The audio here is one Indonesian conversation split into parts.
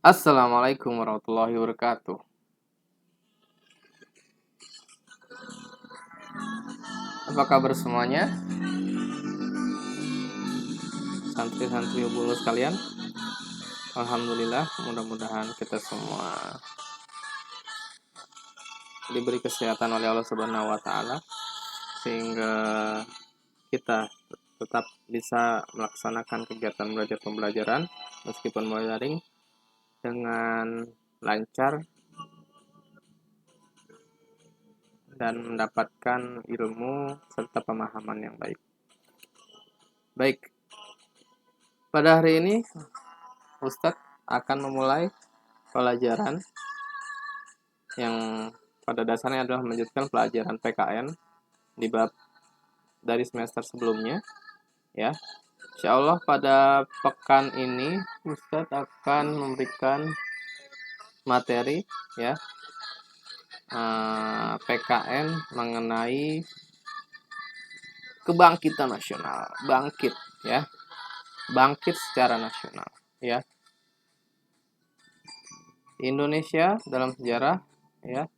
Assalamualaikum warahmatullahi wabarakatuh. Apa kabar semuanya? Santri-santri Ubulu sekalian. Alhamdulillah, mudah-mudahan kita semua diberi kesehatan oleh Allah Subhanahu wa taala sehingga kita tetap bisa melaksanakan kegiatan belajar pembelajaran meskipun mulai daring dengan lancar dan mendapatkan ilmu serta pemahaman yang baik. Baik, pada hari ini Ustadz akan memulai pelajaran yang pada dasarnya adalah melanjutkan pelajaran PKN di bab dari semester sebelumnya, ya. Insya Allah pada pekan ini Ustadz akan memberikan materi, ya, PKN mengenai kebangkitan nasional, bangkit, ya, bangkit secara nasional, ya. Indonesia dalam sejarah, ya,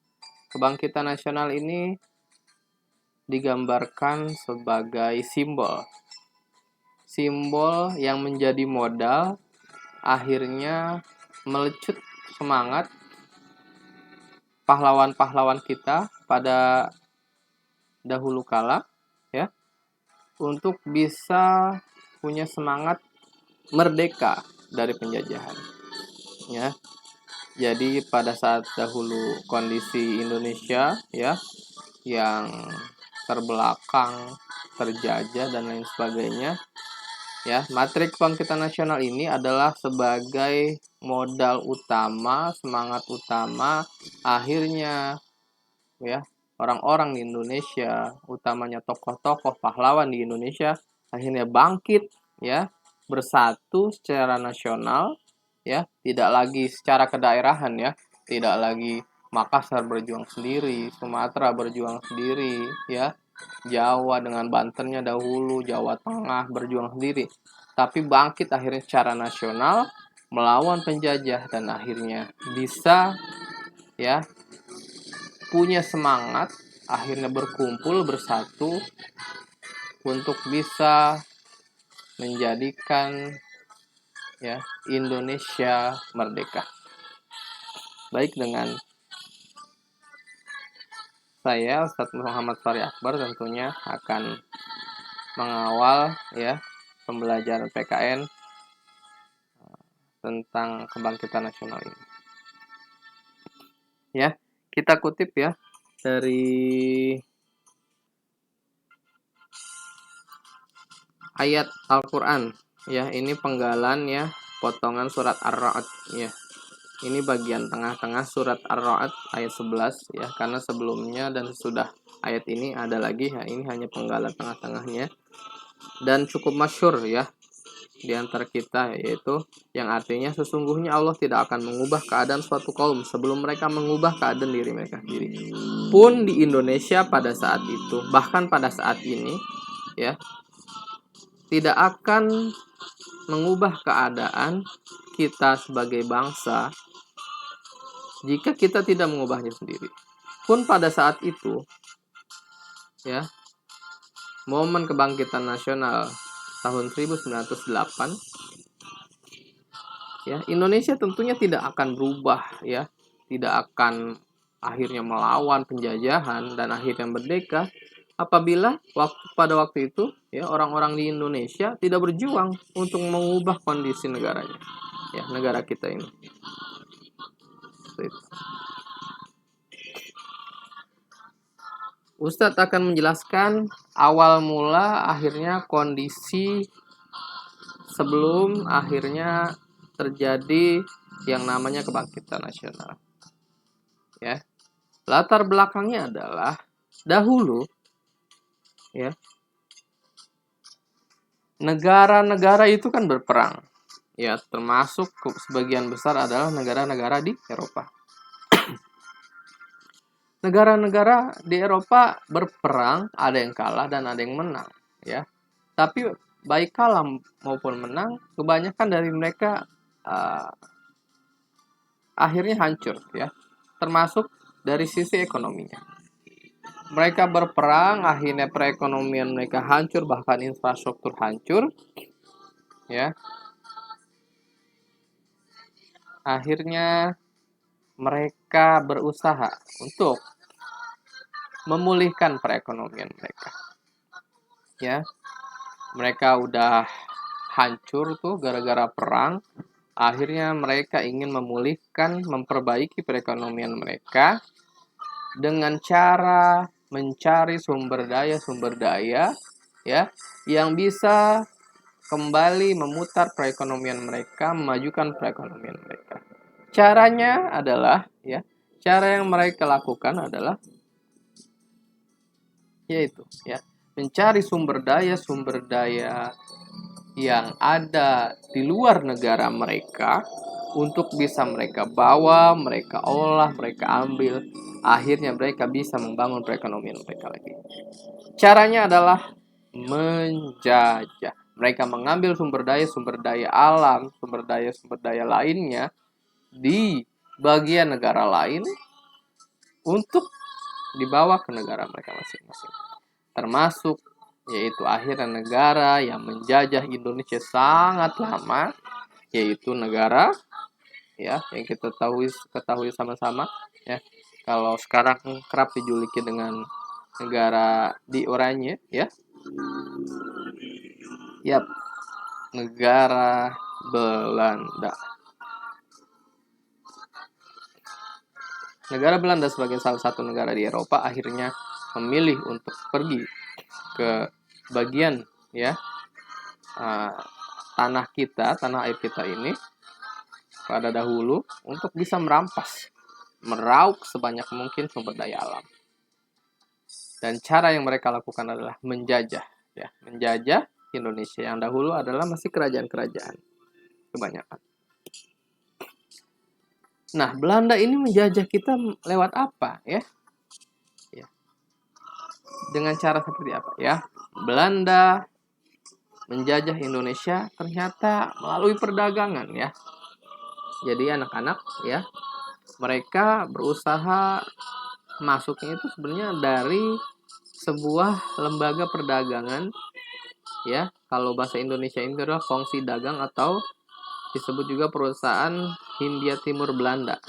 kebangkitan nasional ini digambarkan sebagai simbol yang menjadi modal akhirnya melecut semangat pahlawan-pahlawan kita pada dahulu kala, ya, untuk bisa punya semangat merdeka dari penjajahan, ya. Jadi pada saat dahulu kondisi Indonesia, ya, yang terbelakang, terjajah dan lain sebagainya, ya, materi kebangkitan nasional ini adalah sebagai modal utama, semangat utama akhirnya, ya, orang-orang di Indonesia, utamanya tokoh-tokoh pahlawan di Indonesia akhirnya bangkit, ya, bersatu secara nasional, ya, tidak lagi secara kedaerahan, ya, tidak lagi Makassar berjuang sendiri, Sumatera berjuang sendiri, ya, Jawa dengan Bantennya dahulu, Jawa Tengah berjuang sendiri, tapi bangkit akhirnya secara nasional melawan penjajah dan akhirnya bisa, ya, punya semangat, akhirnya berkumpul bersatu untuk bisa menjadikan, ya, Indonesia merdeka. Baik, dengan saya Ustadz Muhammad Fahri Akbar tentunya akan mengawal, ya, pembelajaran PKN tentang kebangkitan nasional ini. Ya, kita kutip, ya, dari ayat Al-Qur'an, ya. Ini penggalan, ya, potongan surat Ar-Ra'd, ya. Ini bagian tengah-tengah surat Ar-Ra'd ayat 11, ya, karena sebelumnya dan sesudah ayat ini ada lagi, ya. Ini hanya penggalan tengah-tengahnya dan cukup masyhur, ya, di antara kita, yaitu yang artinya sesungguhnya Allah tidak akan mengubah keadaan suatu kaum sebelum mereka mengubah keadaan diri mereka sendiri. Pun di Indonesia pada saat itu, bahkan pada saat ini, ya, tidak akan mengubah keadaan kita sebagai bangsa jika kita tidak mengubahnya sendiri. Pun pada saat itu, ya, momen kebangkitan nasional tahun 1908, ya, Indonesia tentunya tidak akan berubah, ya, tidak akan akhirnya melawan penjajahan dan akhirnya merdeka apabila pada waktu itu, ya, orang-orang di Indonesia tidak berjuang untuk mengubah kondisi negaranya, ya, negara kita ini. Ustadz akan menjelaskan awal mula akhirnya kondisi sebelum akhirnya terjadi yang namanya kebangkitan nasional, ya. Latar belakangnya adalah dahulu, ya, negara-negara itu kan berperang, ya, termasuk sebagian besar adalah negara-negara di Eropa. Negara-negara di Eropa berperang, ada yang kalah dan ada yang menang, ya. Tapi baik kalah maupun menang, kebanyakan dari mereka akhirnya hancur ya, termasuk dari sisi ekonominya. Mereka berperang, akhirnya perekonomian mereka hancur, bahkan infrastruktur hancur ya. Akhirnya mereka berusaha untuk memulihkan perekonomian mereka ya. Mereka udah hancur tuh gara-gara perang. Akhirnya mereka ingin memulihkan, memperbaiki perekonomian mereka dengan cara mencari sumber daya ya yang bisa kembali memutar perekonomian mereka, memajukan perekonomian mereka. Caranya adalah ya, cara yang mereka lakukan adalah yaitu ya, mencari sumber daya yang ada di luar negara mereka untuk bisa mereka bawa, mereka olah, mereka ambil. Akhirnya mereka bisa membangun perekonomian mereka lagi. Caranya adalah menjajah. Mereka mengambil sumber daya alam, sumber daya lainnya di bagian negara lain untuk dibawa ke negara mereka masing-masing. Termasuk yaitu akhirnya negara yang menjajah Indonesia sangat lama, yaitu negara ya yang kita ketahui sama-sama ya. Kalau sekarang kerap dijuluki dengan negara di Oranye ya. Yap, negara Belanda. Negara Belanda sebagai salah satu negara di Eropa akhirnya memilih untuk pergi ke bagian ya tanah air kita ini pada dahulu untuk bisa merampas, meraup sebanyak mungkin sumber daya alam. Dan cara yang mereka lakukan adalah menjajah Indonesia yang dahulu adalah masih kerajaan-kerajaan kebanyakan. Nah, Belanda ini menjajah kita lewat apa ya? Dengan cara seperti apa ya? Belanda menjajah Indonesia ternyata melalui perdagangan ya. Jadi anak-anak ya, mereka berusaha masuknya itu sebenarnya dari sebuah lembaga perdagangan ya. Kalau bahasa Indonesia ini adalah kongsi dagang atau disebut juga perusahaan Hindia Timur Belanda.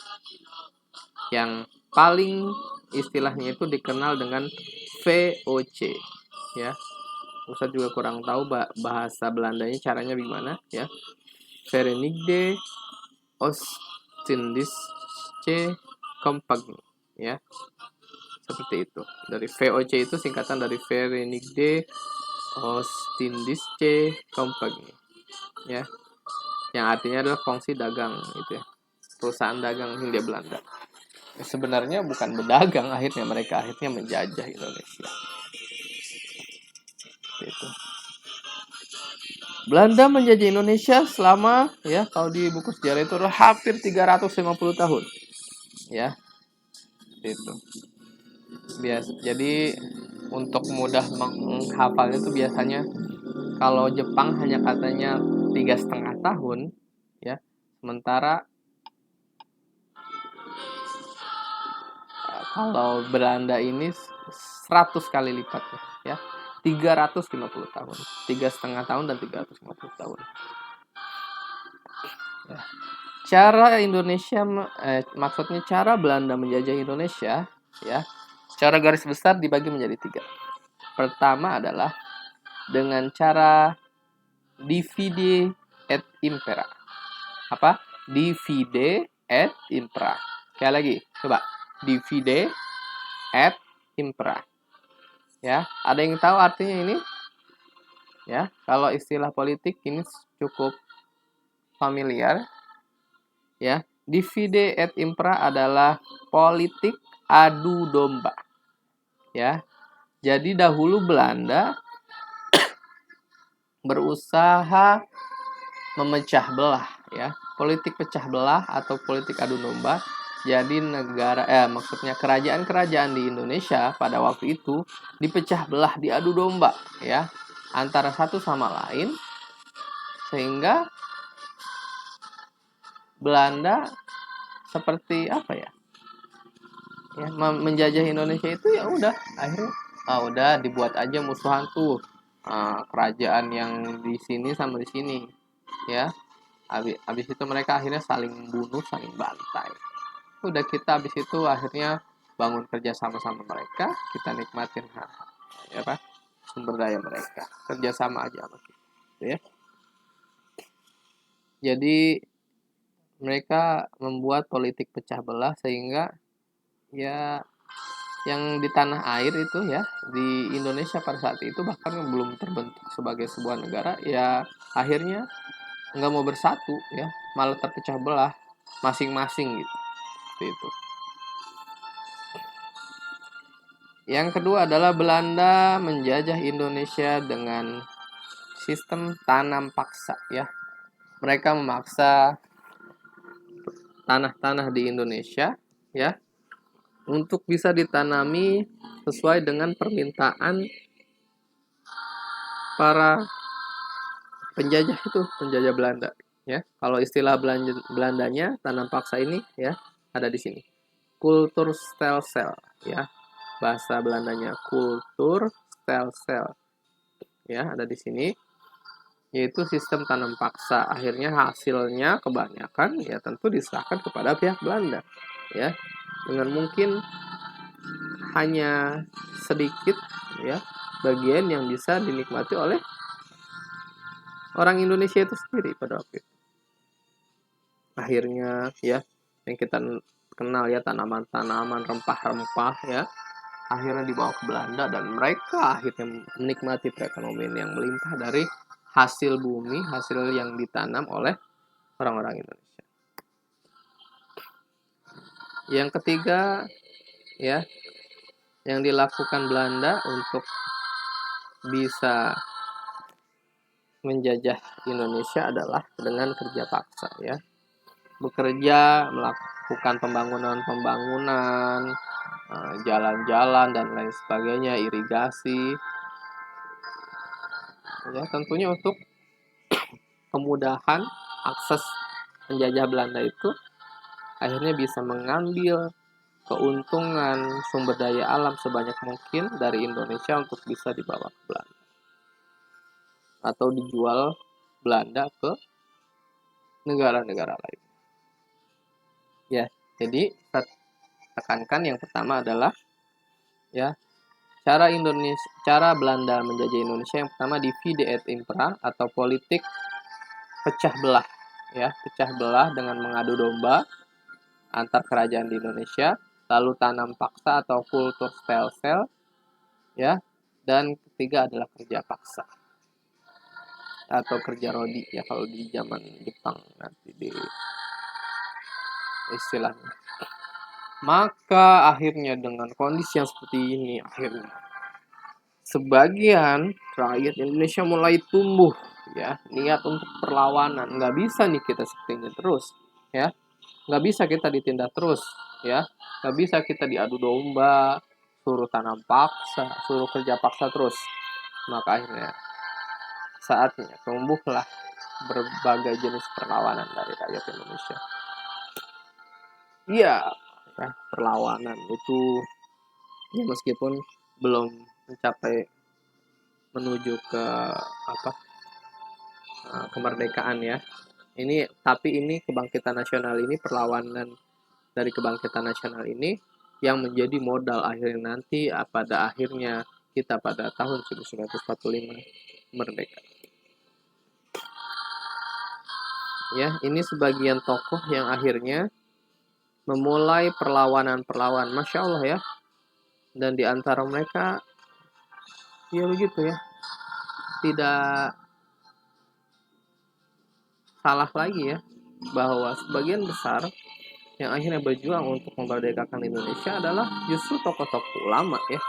Yang paling istilahnya itu dikenal dengan VOC ya. Ustaz juga kurang tahu bahasa Belandanya caranya gimana ya. Verenigde Oostindische Compagnie ya. Seperti itu. Dari VOC itu singkatan dari Verenigde Oostindische Compagnie ya. Yang artinya adalah kongsi dagang itu ya. Perusahaan dagang Hindia Belanda. Sebenarnya bukan berdagang, mereka menjajah Indonesia. Itu. Belanda menjajah Indonesia selama ya kalau di buku sejarah itu adalah hampir 350 tahun. Ya. Itu. Jadi untuk mudah menghafalnya itu biasanya kalau Jepang hanya katanya 3,5 tahun ya. Sementara kalau Belanda ini 100 kali lipat ya. 350 tahun. 3,5 tahun dan 350 tahun. Ya. Maksudnya cara Belanda menjajah Indonesia ya. Secara garis besar dibagi menjadi 3. Pertama adalah dengan cara divide et impera. Apa? Divide et impera. Sekali lagi, coba. Divide et impera. Ya, ada yang tahu artinya ini? Ya, kalau istilah politik ini cukup familiar. Ya, divide et impera adalah politik adu domba. Ya. Jadi dahulu Belanda berusaha memecah belah ya. Politik pecah belah atau politik adu domba. Jadi maksudnya kerajaan-kerajaan di Indonesia pada waktu itu dipecah belah, diadu domba ya antara satu sama lain, sehingga Belanda seperti apa ya? Ya, menjajah Indonesia itu ya udah akhirnya udah dibuat aja musuhan tuh. Kerajaan yang di sini sama di sini, ya. Habis itu mereka akhirnya saling bunuh, saling bantai. Udah kita habis itu akhirnya bangun kerja sama-sama mereka, kita nikmatin ya apa? Sumber daya mereka. Kerja sama aja sama kita, ya. Jadi mereka membuat politik pecah belah sehingga ya yang di tanah air itu ya di Indonesia pada saat itu bahkan belum terbentuk sebagai sebuah negara ya akhirnya nggak mau bersatu ya malah terpecah belah masing-masing gitu. Seperti itu. Yang kedua adalah Belanda menjajah Indonesia dengan sistem tanam paksa ya. Mereka memaksa tanah-tanah di Indonesia ya untuk bisa ditanami sesuai dengan permintaan para penjajah itu, penjajah Belanda ya. Kalau istilah Belandanya tanam paksa ini ya ada di sini. Kulturstelsel ya. Bahasa Belandanya Kulturstelsel ya ada di sini, yaitu sistem tanam paksa. Akhirnya hasilnya kebanyakan ya tentu diserahkan kepada pihak Belanda ya, dengan mungkin hanya sedikit ya bagian yang bisa dinikmati oleh orang Indonesia itu sendiri pada waktu itu. Akhirnya ya yang kita kenal ya tanaman-tanaman rempah-rempah ya akhirnya dibawa ke Belanda dan mereka akhirnya menikmati perekonomian yang melimpah dari hasil bumi, hasil yang ditanam oleh orang-orang Indonesia. Yang ketiga ya yang dilakukan Belanda untuk bisa menjajah Indonesia adalah dengan kerja paksa ya. Bekerja, melakukan pembangunan-pembangunan, jalan-jalan dan lain sebagainya, irigasi. Ya, tentunya untuk kemudahan akses penjajah Belanda itu akhirnya bisa mengambil keuntungan sumber daya alam sebanyak mungkin dari Indonesia untuk bisa dibawa ke Belanda atau dijual Belanda ke negara-negara lain. Ya, jadi kita tekankan yang pertama adalah ya cara Belanda menjajah Indonesia yang pertama divide et impera atau politik pecah belah ya, pecah belah dengan mengadu domba antar kerajaan di Indonesia, lalu tanam paksa atau Kulturstelsel ya, dan ketiga adalah kerja paksa atau kerja rodi ya kalau di zaman Jepang nanti di istilahnya. Maka akhirnya dengan kondisi yang seperti ini akhirnya sebagian rakyat Indonesia mulai tumbuh ya niat untuk perlawanan. Nggak bisa nih kita seperti ini terus ya, nggak bisa kita ditindak terus ya, nggak bisa kita diadu domba, suruh tanam paksa, suruh kerja paksa terus. Maka akhirnya saatnya tumbuhlah berbagai jenis perlawanan dari rakyat Indonesia. Iya, ya, perlawanan itu ya meskipun belum mencapai menuju ke apa kemerdekaan ya. Tapi ini kebangkitan nasional ini, perlawanan dari kebangkitan nasional ini yang menjadi modal akhirnya nanti pada akhirnya kita pada tahun 1945 merdeka. Ya, ini sebagian tokoh yang akhirnya memulai perlawanan-perlawanan, Masya Allah ya. Dan di antara mereka ya begitu ya, tidak salah lagi ya bahwa sebagian besar yang akhirnya berjuang untuk memerdekakan Indonesia adalah justru tokoh-tokoh ulama ya.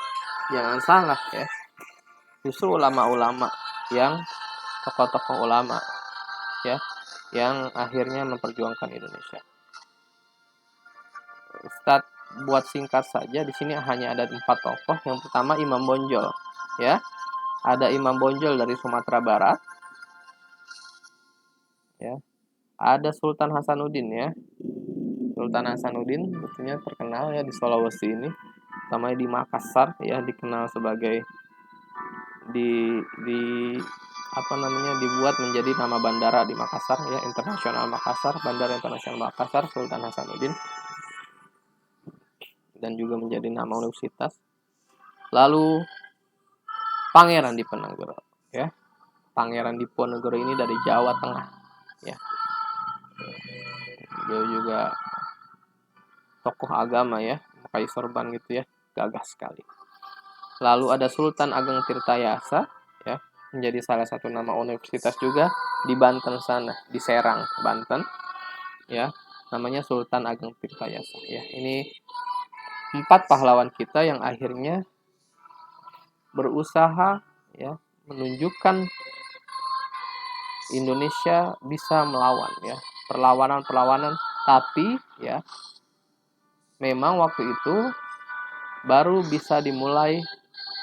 Jangan salah ya. Justru ulama-ulama yang tokoh-tokoh ulama ya yang akhirnya memperjuangkan Indonesia. Ustadz buat singkat saja di sini hanya ada 4 tokoh. Yang pertama Imam Bonjol ya. Ada Imam Bonjol dari Sumatera Barat. Ya. Ada Sultan Hasanuddin ya. Sultan Hasanuddin tentunya terkenal ya di Sulawesi ini, namanya di Makassar ya, dikenal sebagai di apa namanya, dibuat menjadi nama bandara di Makassar ya, Internasional Makassar, Bandara Internasional Makassar Sultan Hasanuddin, dan juga menjadi nama universitas. Lalu Pangeran Diponegoro ya. Pangeran Diponegoro ini dari Jawa Tengah ya. Dia juga tokoh agama ya, pakai sorban gitu ya, gagah sekali. Lalu ada Sultan Ageng Tirtayasa ya, menjadi salah satu nama universitas juga di Banten sana, di Serang, Banten ya. Namanya Sultan Ageng Tirtayasa ya. Ini 4 pahlawan kita yang akhirnya berusaha ya menunjukkan Indonesia bisa melawan ya, perlawanan-perlawanan, tapi ya memang waktu itu baru bisa dimulai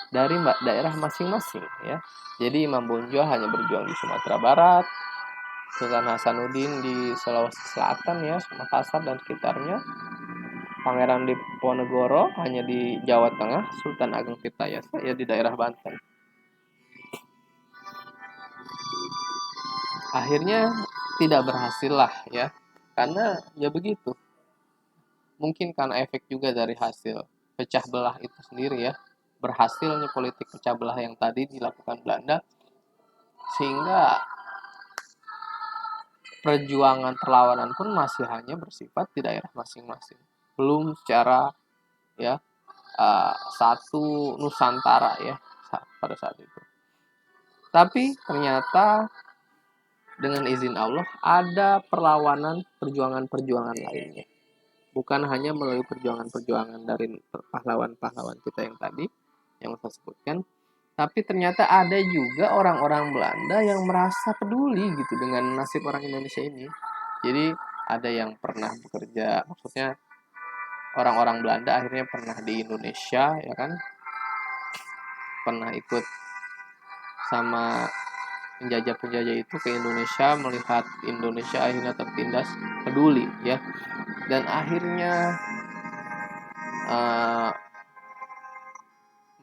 dari daerah masing-masing ya. Jadi Imam Bonjol hanya berjuang di Sumatera Barat, Sultan Hasanuddin di Sulawesi Selatan ya, Makassar dan sekitarnya, Pangeran Diponegoro hanya di Jawa Tengah, Sultan Ageng Tirtayasa ya di daerah Banten. Akhirnya tidak berhasil lah ya, karena ya begitu. Mungkin karena efek juga dari hasil pecah belah itu sendiri ya, berhasilnya politik pecah belah yang tadi dilakukan Belanda, sehingga perjuangan perlawanan pun masih hanya bersifat di daerah masing-masing, belum secara ya satu Nusantara ya pada saat itu. Tapi ternyata dengan izin Allah ada perlawanan perjuangan-perjuangan lainnya, bukan hanya melalui perjuangan-perjuangan dari pahlawan-pahlawan kita yang tadi yang saya sebutkan, tapi ternyata ada juga orang-orang Belanda yang merasa peduli gitu dengan nasib orang Indonesia ini. Jadi ada yang pernah bekerja, maksudnya orang-orang Belanda akhirnya pernah di Indonesia ya kan, pernah ikut sama penjajah-penjajah itu ke Indonesia, melihat Indonesia akhirnya tertindas, peduli ya, dan akhirnya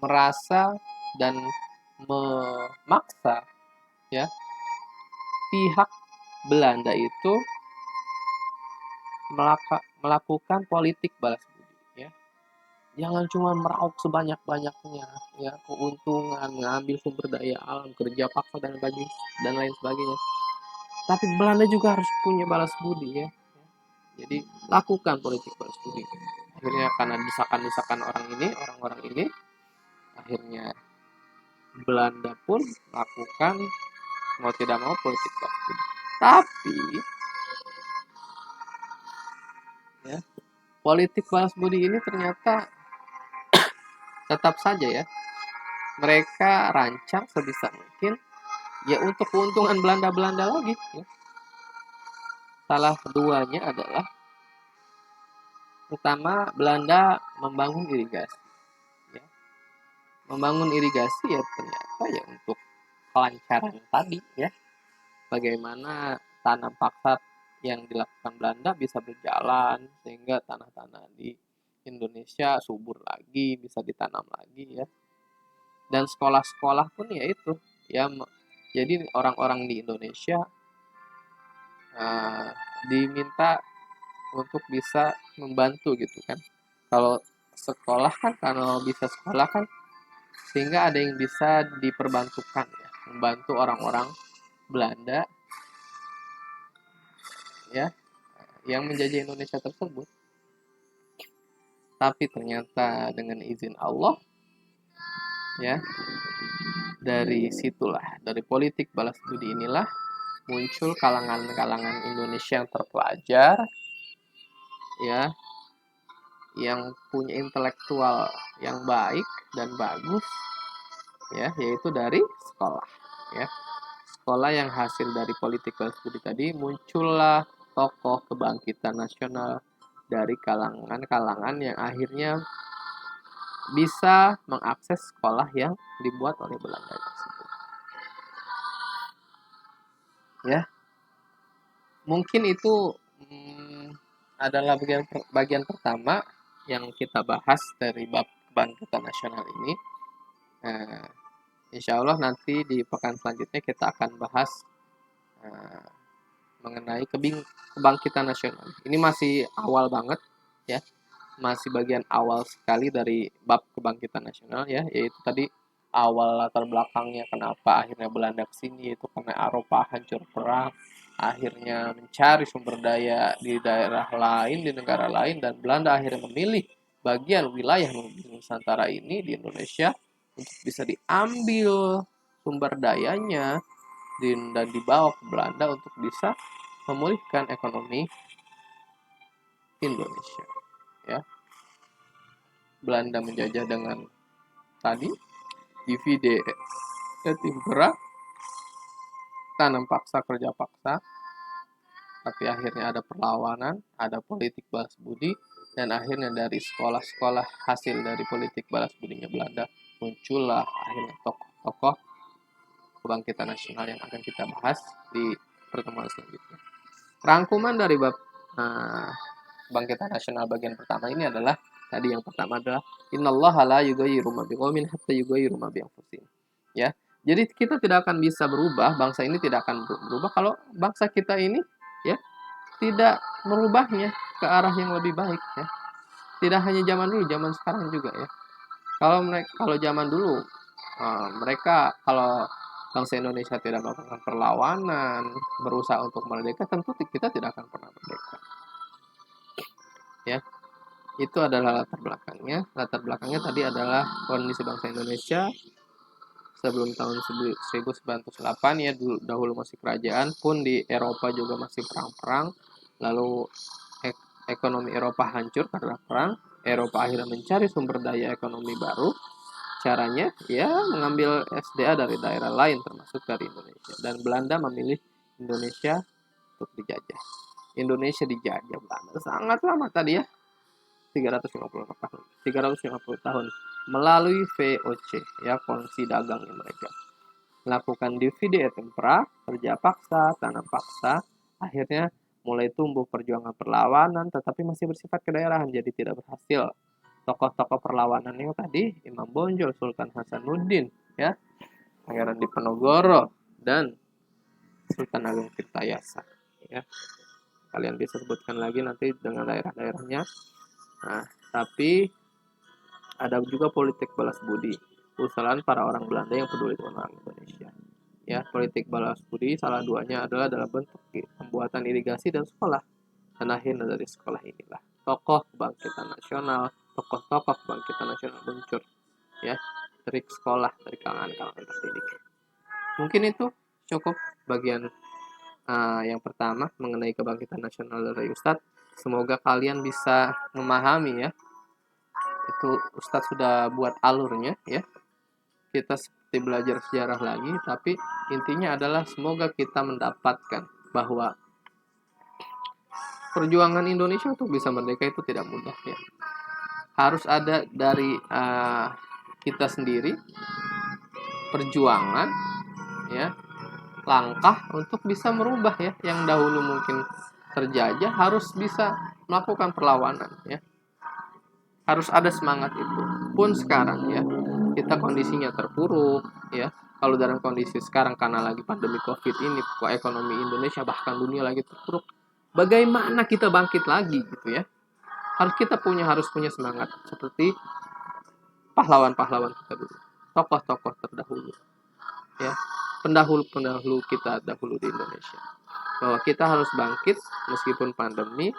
merasa dan memaksa ya pihak Belanda itu melakukan politik balas budi ya. Jangan cuma meraup sebanyak-banyaknya ya, keuntungan, mengambil sumber daya alam, kerja paksa dan lain sebagainya. Tapi Belanda juga harus punya balas budi ya. Jadi lakukan politik balas budi. Akhirnya karena desakan-desakan orang-orang ini, akhirnya Belanda pun lakukan mau tidak mau politik balas budi. Tapi ya, politik balas budi ini ternyata tetap saja ya mereka rancang sebisa mungkin ya untuk keuntungan Belanda lagi ya. Salah keduanya adalah pertama Belanda membangun irigasi ya. Membangun irigasi ya ternyata ya untuk kelancaran tadi ya, bagaimana tanam paksa yang dilakukan Belanda bisa berjalan sehingga tanah-tanah di Indonesia subur lagi, bisa ditanam lagi ya. Dan sekolah-sekolah pun ya itu ya, jadi orang-orang di Indonesia diminta untuk bisa membantu gitu kan. Kalau sekolah kan, kalau bisa sekolah kan sehingga ada yang bisa diperbantukan ya, membantu orang-orang Belanda ya yang menjajah Indonesia tersebut. Tapi ternyata dengan izin Allah ya, dari situlah, dari politik balas budi inilah muncul kalangan-kalangan Indonesia yang terpelajar ya, yang punya intelektual yang baik dan bagus ya, yaitu dari sekolah ya. Sekolah yang hasil dari politik balas budi tadi, muncullah tokoh kebangkitan nasional dari kalangan-kalangan yang akhirnya bisa mengakses sekolah yang dibuat oleh Belanda tersebut. Ya, mungkin itu adalah bagian pertama yang kita bahas dari bab kebangkitan nasional ini. Nah, insya Allah nanti di pekan selanjutnya kita akan bahas eh, mengenai kebangkitan nasional. Ini masih awal banget ya, masih bagian awal sekali dari bab kebangkitan nasional ya, yaitu tadi awal latar belakangnya kenapa akhirnya Belanda ke sini, itu karena Eropa hancur perang, akhirnya mencari sumber daya di daerah lain, di negara lain, dan Belanda akhirnya memilih bagian wilayah Nusantara ini di Indonesia untuk bisa diambil sumber dayanya dan dibawa ke Belanda untuk bisa memulihkan ekonomi Indonesia ya. Belanda menjajah dengan tadi divide et impera, tanam paksa kerja paksa, tapi akhirnya ada perlawanan, ada politik balas budi, dan akhirnya dari sekolah-sekolah hasil dari politik balas budinya Belanda muncullah akhirnya tokoh-tokoh kebangkitan nasional yang akan kita bahas di pertemuan selanjutnya. Rangkuman dari bab kebangkitan nasional bagian pertama ini adalah tadi yang pertama adalah innallaha la yughayyiru ma biqaumin hatta yughayyiru ma bi anfusihim. Ya. Jadi kita tidak akan bisa berubah, bangsa ini tidak akan berubah kalau bangsa kita ini ya tidak merubahnya ke arah yang lebih baik ya. Tidak hanya zaman dulu, zaman sekarang juga ya. Kalau zaman dulu mereka kalau bangsa Indonesia tidak melakukan perlawanan, berusaha untuk merdeka, tentu kita tidak akan pernah merdeka. Ya, itu adalah latar belakangnya. Latar belakangnya tadi adalah kondisi bangsa Indonesia sebelum tahun 1908 ya, dahulu masih kerajaan, pun di Eropa juga masih perang-perang. Lalu ekonomi Eropa hancur karena perang. Eropa akhirnya mencari sumber daya ekonomi baru. Caranya ya mengambil SDA dari daerah lain termasuk dari Indonesia. Dan Belanda memilih Indonesia untuk dijajah. Indonesia dijajah Belanda sangat lama tadi ya. 350 tahun. 350 tahun melalui VOC ya, kongsi dagangnya mereka. Melakukan divide et impera, kerja paksa, tanam paksa, akhirnya mulai tumbuh perjuangan perlawanan tetapi masih bersifat kedaerahan jadi tidak berhasil. Tokoh-tokoh perlawanannya tadi Imam Bonjol, Sultan Hasanuddin ya, Pangeran Diponegoro dan Sultan Agung Tirtayasa ya. Kalian bisa sebutkan lagi nanti dengan daerah-daerahnya. Nah, tapi ada juga politik balas budi, usulan para orang Belanda yang peduli dengan orang Indonesia. Ya, politik balas budi salah duanya adalah dalam bentuk pembuatan irigasi dan sekolah. Dan akhirnya dari sekolah inilah tokoh kebangkitan nasional, tokoh-tokoh kebangkitan nasional muncul. Ya, dari sekolah, dari kalangan-kalangan terdidik. Mungkin itu cukup bagian yang pertama mengenai kebangkitan nasional dari Ustadz. Semoga kalian bisa memahami ya. Itu Ustadz sudah buat alurnya ya. Kita seperti belajar sejarah lagi, tapi intinya adalah semoga kita mendapatkan bahwa perjuangan Indonesia untuk bisa merdeka itu tidak mudah ya. Harus ada dari kita sendiri perjuangan ya, langkah untuk bisa merubah ya yang dahulu mungkin terjajah, harus bisa melakukan perlawanan ya. Harus ada semangat itu. Pun sekarang ya, kita kondisinya terpuruk ya. Kalau dalam kondisi sekarang karena lagi pandemi Covid ini, ekonomi Indonesia bahkan dunia lagi terpuruk. Bagaimana kita bangkit lagi gitu ya? Harus punya semangat seperti pahlawan-pahlawan kita dulu, tokoh-tokoh terdahulu ya, pendahulu kita dahulu di Indonesia, bahwa kita harus bangkit meskipun pandemi,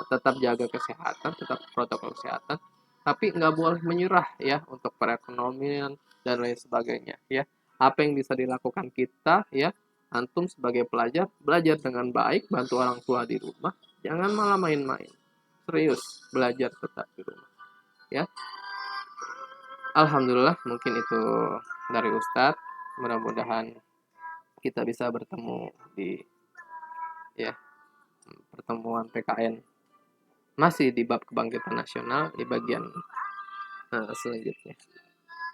tetap jaga kesehatan, tetap protokol kesehatan, tapi nggak boleh menyerah ya untuk perekonomian dan lain sebagainya ya. Apa yang bisa dilakukan kita ya, antum sebagai pelajar belajar dengan baik, bantu orang tua di rumah, jangan malah main-main, serius belajar tetap di rumah ya. Alhamdulillah mungkin itu dari Ustadz, mudah-mudahan kita bisa bertemu di ya pertemuan PKN masih di bab kebangkitan nasional di bagian selanjutnya.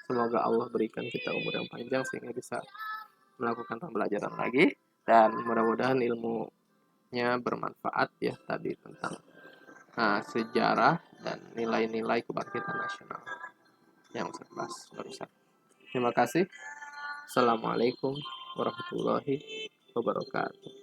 Semoga Allah berikan kita umur yang panjang sehingga bisa melakukan pembelajaran lagi, dan mudah-mudahan ilmunya bermanfaat ya tadi tentang sejarah dan nilai-nilai kebangkitan nasional yang saya bahas barusan. Terima kasih. Assalamualaikum warahmatullahi wabarakatuh.